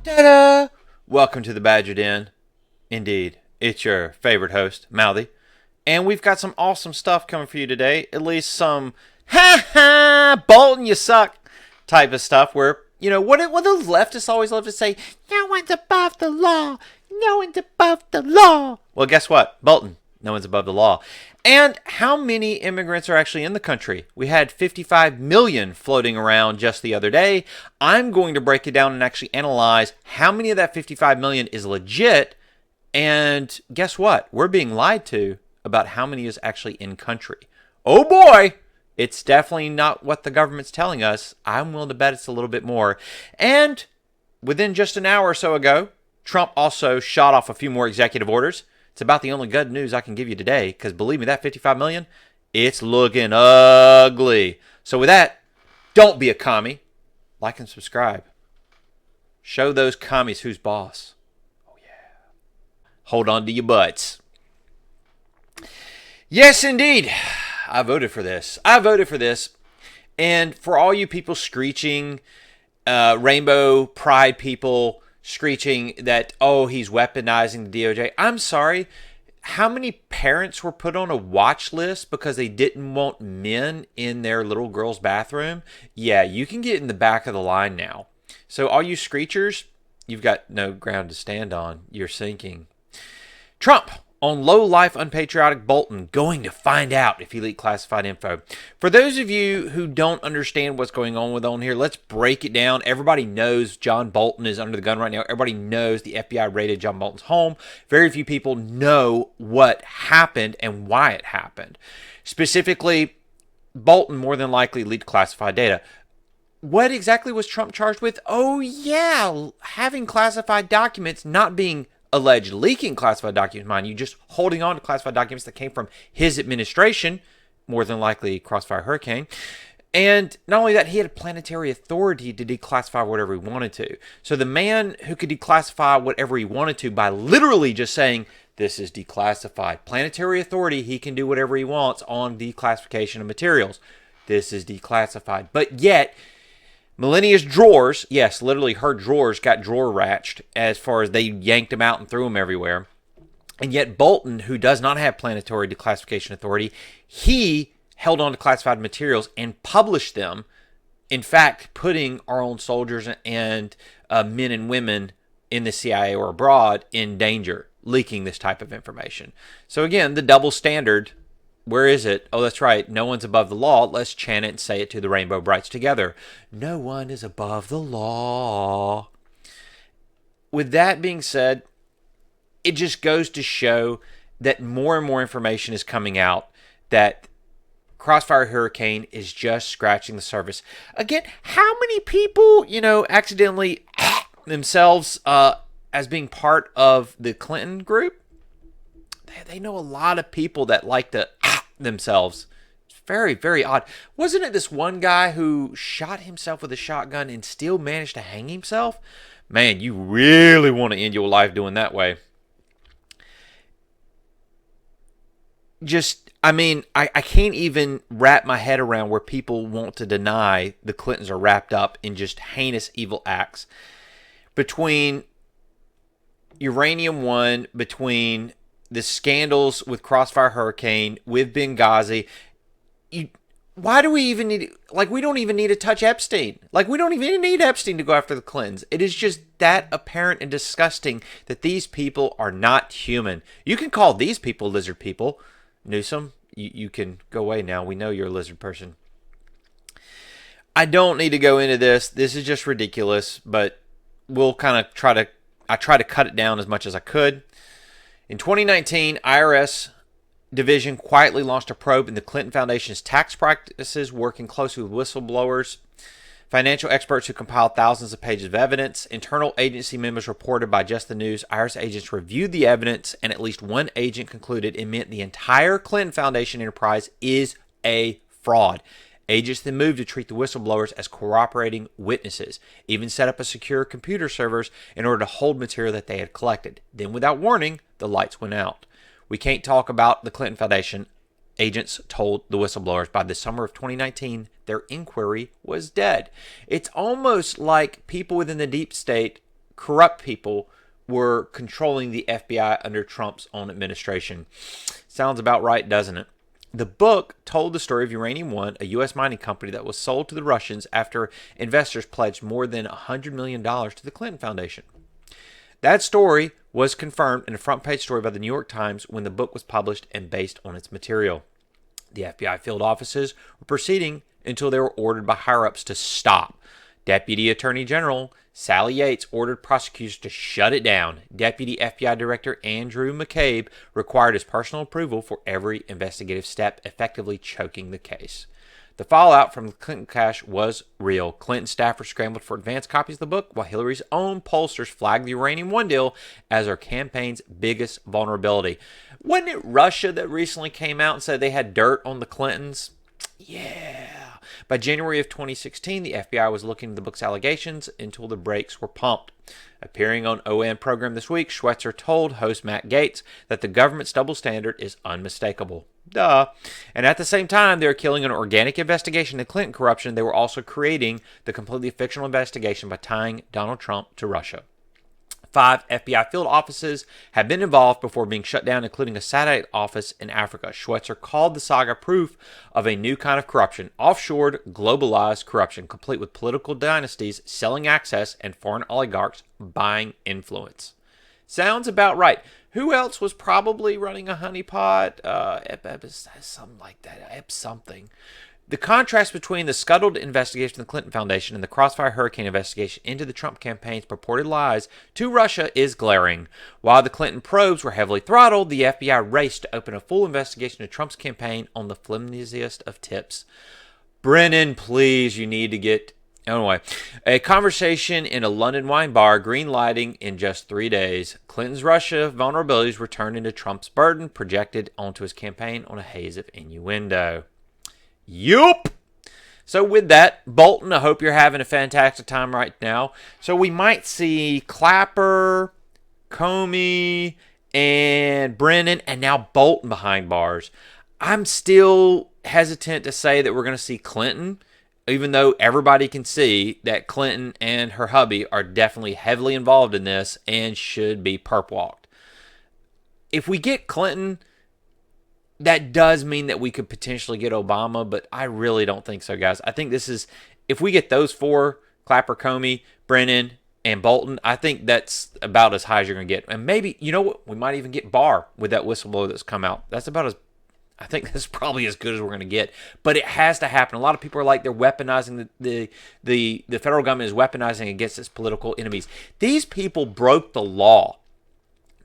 Ta-da! Welcome to the Badger Den. Indeed, it's your favorite host, Mouthy. And we've got some awesome stuff coming for you today. At least some, ha ha, Bolton, you suck type of stuff where, what the leftists always love to say, no one's above the law. No one's above the law. Well, guess what? Bolton, no one's above the law. And how many immigrants are actually in the country? We had 55 million floating around just the other day. I'm going to break it down and actually analyze how many of that 55 million is legit. And guess what? We're being lied to about how many is actually in country. Oh boy! It's definitely not what the government's telling us. I'm willing to bet it's a little bit more. And within just an hour or so ago, Trump also shot off a few more executive orders. It's about the only good news I can give you today, because believe me, that 55 million, it's looking ugly. So with that, don't be a commie. Like and subscribe. Show those commies who's boss. Oh yeah. Hold on to your butts. Yes, indeed. I voted for this. And for all you people screeching, rainbow pride people, screeching that, oh, he's weaponizing the DOJ. I'm sorry. How many parents were put on a watch list because they didn't want men in their little girl's bathroom? Yeah, you can get in the back of the line now. So all you screechers, you've got no ground to stand on. You're sinking. Trump on low-life, unpatriotic Bolton going to find out if he leaked classified info. For those of you who don't understand what's going on here, let's break it down. Everybody knows John Bolton is under the gun right now. Everybody knows the FBI raided John Bolton's home. Very few people know what happened and why it happened. Specifically, Bolton more than likely leaked classified data. What exactly was Trump charged with? Oh yeah, having classified documents, not being alleged leaking classified documents, mind you, just holding on to classified documents that came from his administration, more than likely Crossfire Hurricane. And not only that, he had a planetary authority to declassify whatever he wanted to. So the man who could declassify whatever he wanted to by literally just saying, this is declassified. Planetary authority, he can do whatever he wants on declassification of materials. This is declassified. But yet, Melania's drawers, yes, literally her drawers got drawer-ratched as far as they yanked them out and threw them everywhere. And yet Bolton, who does not have planetary declassification authority, he held on to classified materials and published them, in fact, putting our own soldiers and men and women in the CIA or abroad in danger, leaking this type of information. So again, the double standard. Where is it? Oh, that's right. No one's above the law. Let's chant it and say it to the Rainbow Brights together. No one is above the law. With that being said, it just goes to show that more and more information is coming out that Crossfire Hurricane is just scratching the surface. Again, how many people, accidentally themselves as being part of the Clinton group? They know a lot of people that like to themselves. It's very, very odd. Wasn't it this one guy who shot himself with a shotgun and still managed to hang himself? Man, you really want to end your life doing that way. I can't even wrap my head around where people want to deny the Clintons are wrapped up in just heinous evil acts. Between Uranium One, between the scandals with Crossfire Hurricane, with Benghazi. Why do we even need... we don't even need to touch Epstein. We don't even need Epstein to go after the Clintons. It is just that apparent and disgusting that these people are not human. You can call these people lizard people. Newsom, you can go away now. We know you're a lizard person. I don't need to go into this. This is just ridiculous, but we'll kind of try to cut it down as much as I could. In 2019, IRS division quietly launched a probe in the Clinton Foundation's tax practices, working closely with whistleblowers, financial experts who compiled thousands of pages of evidence. Internal agency members reported by Just the News. IRS agents reviewed the evidence, and at least one agent concluded it meant the entire Clinton Foundation enterprise is a fraud. Agents then moved to treat the whistleblowers as cooperating witnesses, even set up a secure computer servers in order to hold material that they had collected. Then, without warning, the lights went out. We can't talk about the Clinton Foundation. Agents told the whistleblowers by the summer of 2019 their inquiry was dead. It's almost like people within the deep state corrupt people were controlling the FBI under Trump's own administration. Sounds about right, doesn't it? The book told the story of Uranium One, a U.S. mining company that was sold to the Russians after investors pledged more than $100 million to the Clinton Foundation. That story was confirmed in a front-page story by the New York Times when the book was published and based on its material. The FBI field offices were proceeding until they were ordered by higher-ups to stop. Deputy Attorney General Sally Yates ordered prosecutors to shut it down. Deputy FBI Director Andrew McCabe required his personal approval for every investigative step, effectively choking the case. The fallout from the Clinton cash was real. Clinton staffers scrambled for advance copies of the book, while Hillary's own pollsters flagged the Uranium One deal as her campaign's biggest vulnerability. Wasn't it Russia that recently came out and said they had dirt on the Clintons? Yeah. By January of 2016, the FBI was looking into the book's allegations until the brakes were pumped. Appearing on ON program this week, Schweitzer told host Matt Gaetz that the government's double standard is unmistakable. Duh. And at the same time, they were killing an organic investigation into Clinton corruption. They were also creating the completely fictional investigation by tying Donald Trump to Russia. 5 FBI field offices have been involved before being shut down, including a satellite office in Africa. Schweitzer called the saga proof of a new kind of corruption, offshored, globalized corruption, complete with political dynasties selling access and foreign oligarchs buying influence. Sounds about right. Who else was probably running a honeypot? Something like that. Something. The contrast between the scuttled investigation of the Clinton Foundation and the Crossfire Hurricane investigation into the Trump campaign's purported lies to Russia is glaring. While the Clinton probes were heavily throttled, the FBI raced to open a full investigation of Trump's campaign on the flimsiest of tips. Brennan, please, you need to get... Anyway, a conversation in a London wine bar, green lighting in just 3 days. Clinton's Russia vulnerabilities were turned into Trump's burden, projected onto his campaign on a haze of innuendo. Yup. So with that, Bolton, I hope you're having a fantastic time right now. So we might see Clapper, Comey, and Brennan, and now Bolton behind bars. I'm still hesitant to say that we're going to see Clinton, even though everybody can see that Clinton and her hubby are definitely heavily involved in this and should be perp-walked. If we get Clinton, that does mean that we could potentially get Obama, but I really don't think so, guys. I think this is, if we get those 4, Clapper, Comey, Brennan, and Bolton, I think that's about as high as you're going to get. And maybe, you know what, we might even get Barr with that whistleblower that's come out. That's about as, I think that's probably as good as we're going to get. But it has to happen. A lot of people are like, they're weaponizing, the federal government is weaponizing against its political enemies. These people broke the law.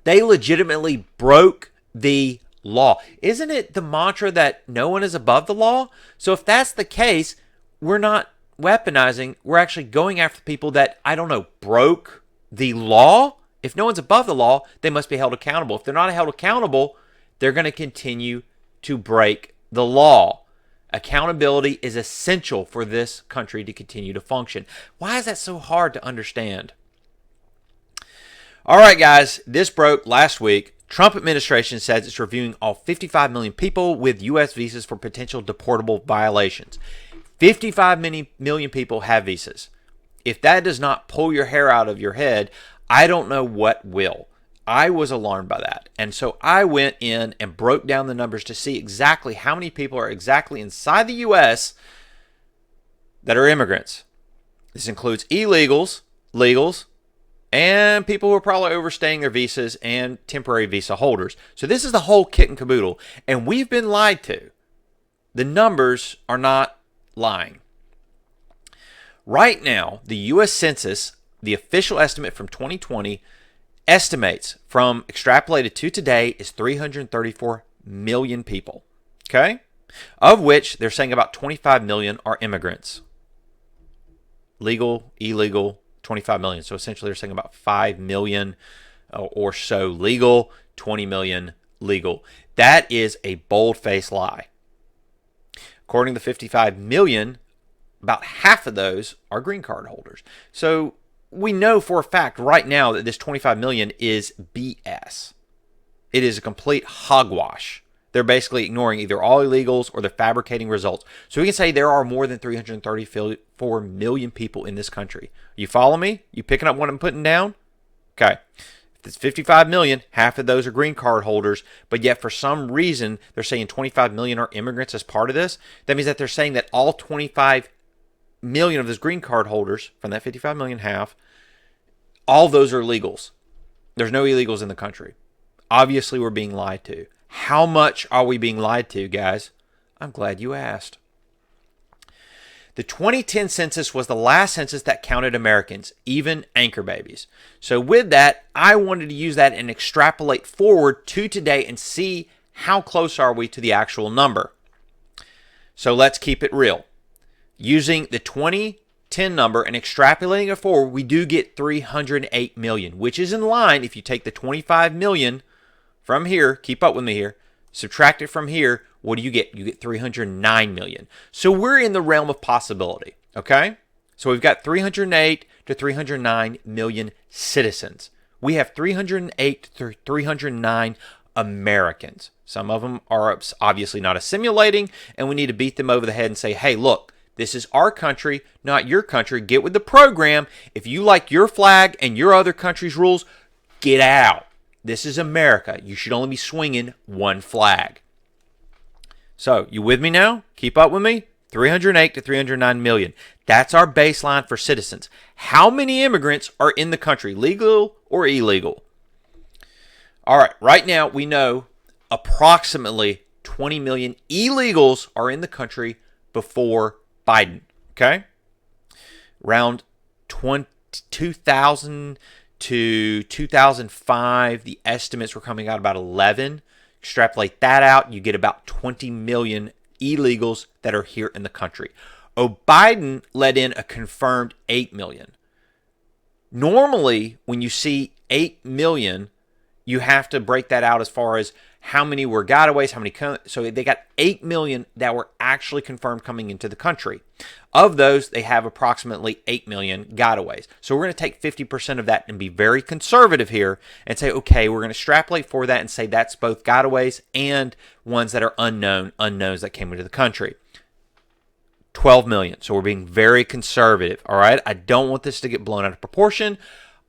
They legitimately broke the law. Isn't it the mantra that no one is above the law? So if that's the case, we're not weaponizing. We're actually going after people that, I don't know, broke the law. If no one's above the law, they must be held accountable. If they're not held accountable, they're going to continue to break the law. Accountability is essential for this country to continue to function. Why is that so hard to understand? All right, guys, this broke last week. Trump administration says it's reviewing all 55 million people with U.S. visas for potential deportable violations. 55 million people have visas. If that does not pull your hair out of your head, I don't know what will. I was alarmed by that. And so I went in and broke down the numbers to see exactly how many people are exactly inside the U.S. that are immigrants. This includes illegals, legals, and people who are probably overstaying their visas and temporary visa holders. So this is the whole kit and caboodle. And we've been lied to. The numbers are not lying. Right now, the U.S. Census, the official estimate from 2020, estimates from extrapolated to today is 334 million people. Okay? Of which they're saying about 25 million are immigrants. Legal, illegal, 25 million. So essentially they're saying about 5 million or so legal, 20 million legal. That is a bold-faced lie. According to the 55 million, about half of those are green card holders. So we know for a fact right now that this 25 million is BS. It is a complete hogwash. They're basically ignoring either all illegals or they're fabricating results. So we can say there are more than 334 million people in this country. You follow me? You picking up what I'm putting down? Okay. If it's 55 million, half of those are green card holders, but yet for some reason they're saying 25 million are immigrants as part of this. That means that they're saying that all 25 million of those green card holders from that 55 million half, all those are illegals. There's no illegals in the country. Obviously, we're being lied to. How much are we being lied to, guys? I'm glad you asked. The 2010 census was the last census that counted Americans, even anchor babies. So with that, I wanted to use that and extrapolate forward to today and see how close are we to the actual number. So let's keep it real. Using the 2010 number and extrapolating it forward, we do get 308 million, which is in line. If you take the 25 million from here, keep up with me here, subtract it from here, what do you get? You get 309 million. So we're in the realm of possibility, okay? So we've got 308 to 309 million citizens. We have 308 to 309 Americans. Some of them are obviously not assimilating, and we need to beat them over the head and say, hey, look, this is our country, not your country. Get with the program. If you like your flag and your other country's rules, get out. This is America. You should only be swinging one flag. So, you with me now? Keep up with me? 308 to 309 million. That's our baseline for citizens. How many immigrants are in the country, legal or illegal? All right, right now we know approximately 20 million illegals are in the country before Biden, okay? Around 2000 to 2005, the estimates were coming out about 11. Extrapolate that out, you get about 20 million illegals that are here in the country. Biden let in a confirmed 8 million. Normally, when you see 8 million, you have to break that out as far as how many were gotaways, how many. So they got 8 million that were actually confirmed coming into the country. Of those, they have approximately 8 million gotaways. So we're going to take 50% of that and be very conservative here and say, okay, we're going to extrapolate for that and say that's both gotaways and ones that are unknowns that came into the country. 12 million. So we're being very conservative, all right? I don't want this to get blown out of proportion.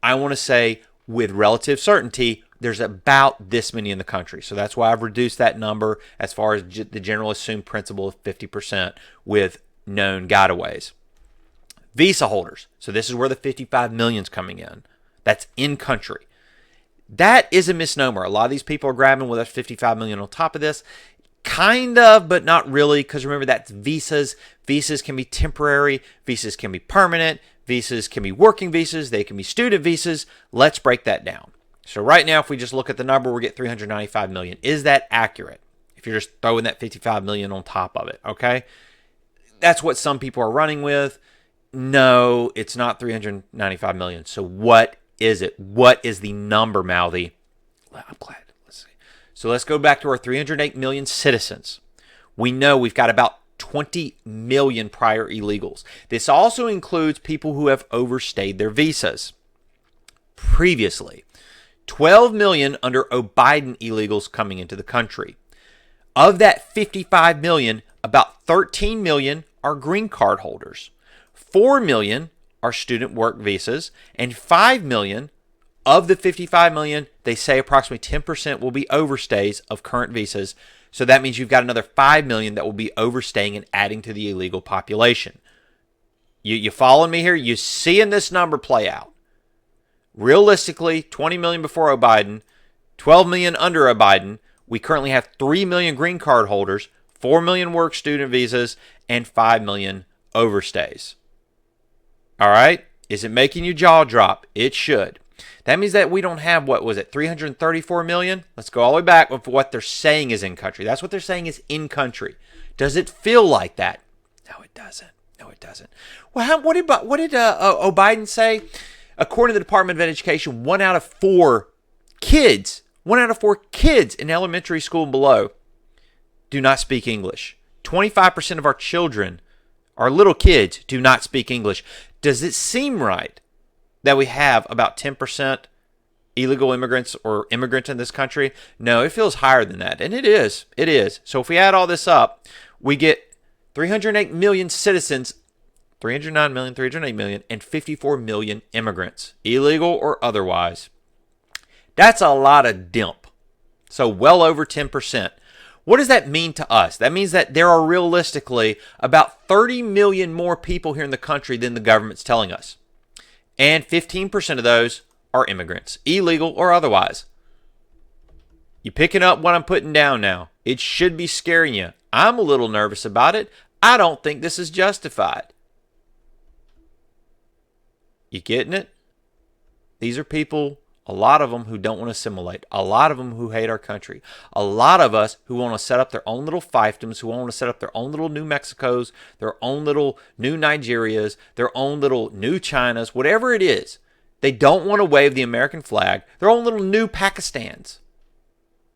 I want to say with relative certainty, there's about this many in the country. So that's why I've reduced that number as far as the general assumed principle of 50% with known gotaways. Visa holders. So this is where the 55 million is coming in. That's in country. That is a misnomer. A lot of these people are grabbing, well, that's 55 million on top of this. Kind of, but not really, because remember, that's visas. Visas can be temporary. Visas can be permanent. Visas can be working visas. They can be student visas. Let's break that down. So right now, if we just look at the number, we get 395 million. Is that accurate? If you're just throwing that 55 million on top of it, okay? That's what some people are running with. No, it's not 395 million. So what is it? What is the number, Mouthy? I'm glad. Let's see. So let's go back to our 308 million citizens. We know we've got about 20 million prior illegals. This also includes people who have overstayed their visas previously. 12 million under Biden illegals coming into the country. Of that 55 million, about 13 million are green card holders. 4 million are student work visas, and 5 million of the 55 million, they say approximately 10% will be overstays of current visas. So that means you've got another 5 million that will be overstaying and adding to the illegal population. You following me here? You seeing this number play out? Realistically, 20 million before Biden, 12 million under Biden. We currently have 3 million green card holders, 4 million work student visas, and 5 million overstays. All right? Is it making you jaw drop? It should. That means that we don't have, 334 million? Let's go all the way back with what they're saying is in country. That's what they're saying is in country. Does it feel like that? No, it doesn't. No, it doesn't. Well, what did Biden say? According to the Department of Education, 1 out of 4 kids in elementary school and below do not speak English. 25% of our children, our little kids, do not speak English. Does it seem right that we have about 10% illegal immigrants or immigrants in this country? No, it feels higher than that. And it is. It is. So if we add all this up, we get 308 million citizens, 309 million, 308 million, and 54 million immigrants, illegal or otherwise. That's a lot of dimp. So well over 10%. What does that mean to us? That means that there are realistically about 30 million more people here in the country than the government's telling us. And 15% of those are immigrants, illegal or otherwise. You picking up what I'm putting down now? It should be scaring you. I'm a little nervous about it. I don't think this is justified. You getting it? These are people, a lot of them who don't want to assimilate. A lot of them who hate our country. A lot of us who want to set up their own little fiefdoms, who want to set up their own little New Mexicos, their own little new Nigerias, their own little new Chinas, whatever it is. They don't want to wave the American flag, their own little new Pakistans.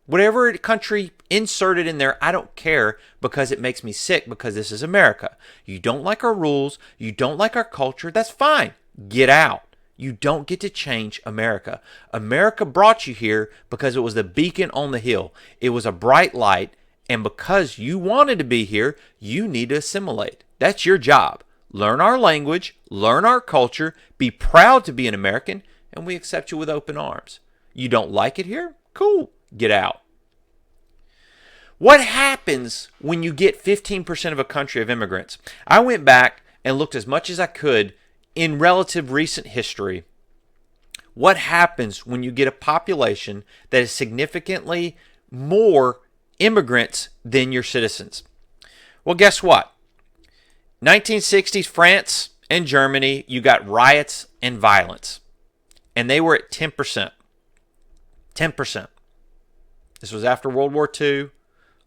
Whatever country inserted in there, I don't care because it makes me sick because this is America. You don't like our rules, you don't like our culture, that's fine. Get out. You don't get to change America. America brought you here because it was the beacon on the hill. It was a bright light, and because you wanted to be here, you need to assimilate. That's your job. Learn our language, learn our culture, be proud to be an American, and we accept you with open arms. You don't like it here? Cool. Get out. What happens when you get 15% of a country of immigrants? I went back and looked as much as I could in relative recent history. What happens when you get a population that is significantly more immigrants than your citizens? Well, guess what? 1960s France and Germany, you got riots and violence. And they were at 10%. 10%. This was after World War II. A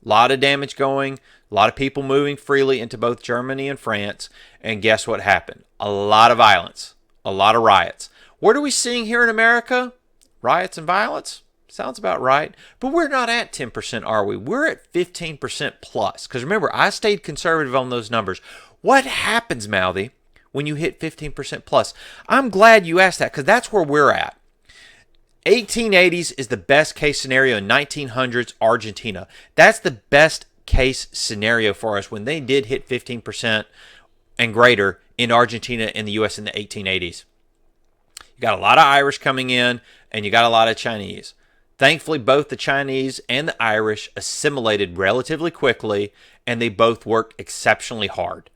lot of damage going. A lot of people moving freely into both Germany and France. And guess what happened? A lot of violence. A lot of riots. What are we seeing here in America? Riots and violence? Sounds about right. But we're not at 10%, are we? We're at 15% plus. Because remember, I stayed conservative on those numbers. What happens, Mouthy, when you hit 15% plus? I'm glad you asked that because that's where we're at. 1880s is the best case scenario in 1900s Argentina. That's the best case scenario for us when they did hit 15% and greater in Argentina and the U.S. in the 1880s. You got a lot of Irish coming in and you got a lot of Chinese. Thankfully, both the Chinese and the Irish assimilated relatively quickly and they both worked exceptionally hard.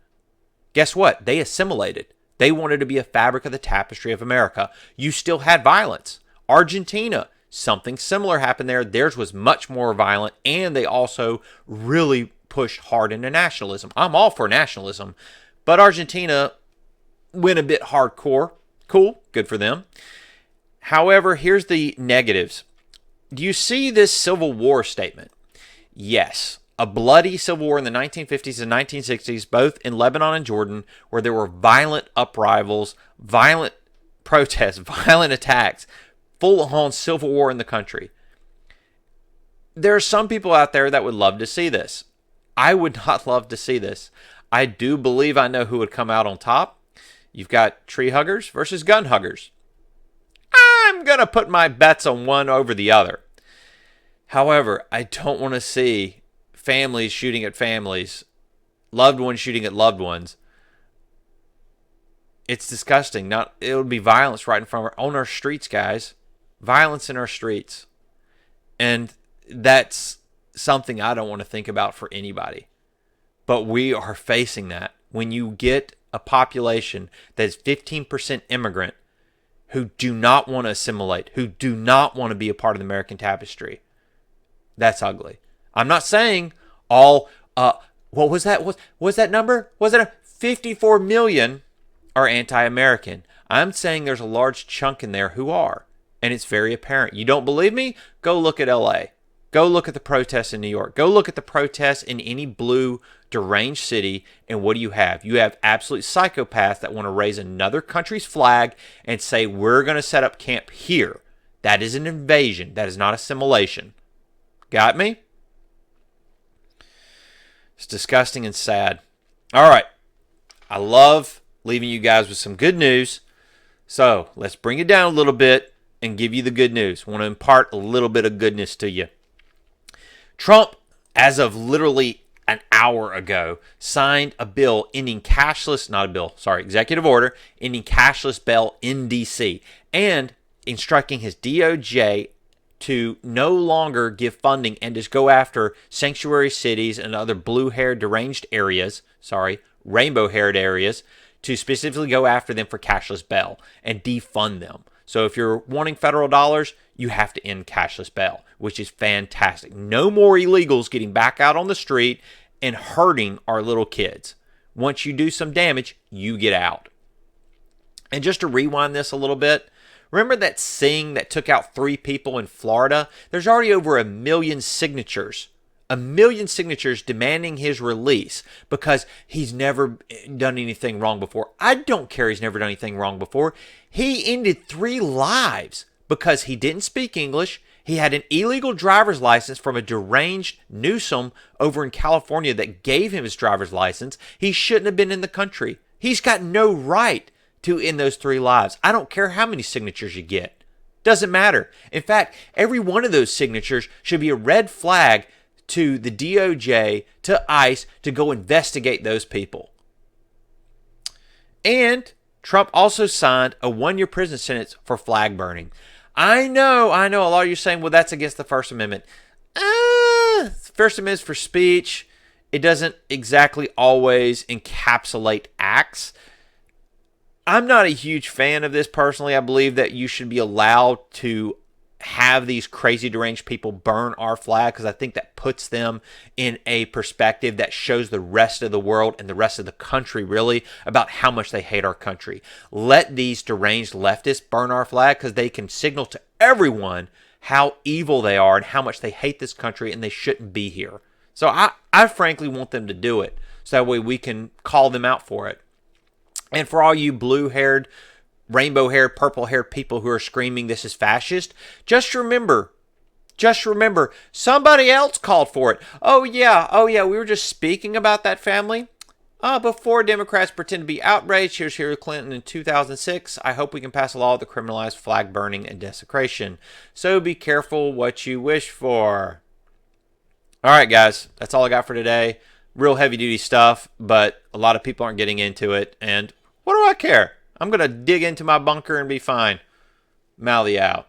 Guess what? They assimilated. They wanted to be a fabric of the tapestry of America. You still had violence. Argentina, something similar happened there. Theirs was much more violent, and they also really pushed hard into nationalism. I'm all for nationalism, but Argentina went a bit hardcore. Cool, good for them. However, here's the negatives. Do you see this Civil War statement? Yes, a bloody civil war in the 1950s and 1960s, both in Lebanon and Jordan, where there were violent uprisals, violent protests, violent attacks, full-on civil war in the country. There are some people out there that would love to see this. I would not love to see this. I do believe I know who would come out on top. You've got tree huggers versus gun huggers. I'm going to put my bets on one over the other. However, I don't want to see families shooting at families, loved ones shooting at loved ones. It's disgusting. It would be violence right in front of on our streets, guys. Violence in our streets. And that's something I don't want to think about for anybody. But we are facing that. When you get a population that is 15% immigrant who do not want to assimilate, who do not want to be a part of the American tapestry, that's ugly. I'm not saying all, what was that? What was that number? Was it 54 million are anti-American? I'm saying there's a large chunk in there who are. And it's very apparent. You don't believe me? Go look at LA. Go look at the protests in New York. Go look at the protests in any blue, deranged city. And what do you have? You have absolute psychopaths that want to raise another country's flag and say, we're going to set up camp here. That is an invasion. That is not assimilation. Got me? It's disgusting and sad. All right. I love leaving you guys with some good news. So let's bring it down a little bit. and give you the good news. I want to impart a little bit of goodness to you. Trump, as of literally an hour ago, signed a bill ending cashless, not a bill, sorry, executive order ending cashless bail in D.C. and instructing his DOJ to no longer give funding and just go after sanctuary cities and other blue-haired deranged areas, rainbow-haired areas, to specifically go after them for cashless bail and defund them. So if you're wanting federal dollars, you have to end cashless bail, which is fantastic. No more illegals getting back out on the street and hurting our little kids. Once you do some damage, you get out. And just to rewind this a little bit, remember that Singh that took out 3 people in Florida? There's already over 1 million signatures. 1 million signatures demanding his release because he's never done anything wrong before. I don't care he's never done anything wrong before. He ended 3 lives because he didn't speak English. He had an illegal driver's license from a deranged Newsom over in California that gave him his driver's license. He shouldn't have been in the country. He's got no right to end those 3 lives. I don't care how many signatures you get. Doesn't matter. In fact, every one of those signatures should be a red flag to the DOJ, to ICE, to go investigate those people. And Trump also signed a 1-year prison sentence for flag burning. I know, a lot of you are saying, well, that's against the First Amendment. First Amendment is for speech. It doesn't exactly always encapsulate acts. I'm not a huge fan of this personally. I believe that you should be allowed to have these crazy deranged people burn our flag because I think that puts them in a perspective that shows the rest of the world and the rest of the country really about how much they hate our country. Let these deranged leftists burn our flag because they can signal to everyone how evil they are and how much they hate this country and they shouldn't be here. So I frankly want them to do it so that way we can call them out for it. And for all you blue-haired, rainbow-haired, purple-haired people who are screaming this is fascist, just remember, somebody else called for it. Oh yeah, we were just speaking about that family. Before Democrats pretend to be outraged, here's Hillary Clinton in 2006. I hope we can pass a law that criminalizes flag burning and desecration. So be careful what you wish for. All right, guys, that's all I got for today. Real heavy-duty stuff, but a lot of people aren't getting into it, and what do I care? I'm going to dig into my bunker and be fine. Mally out.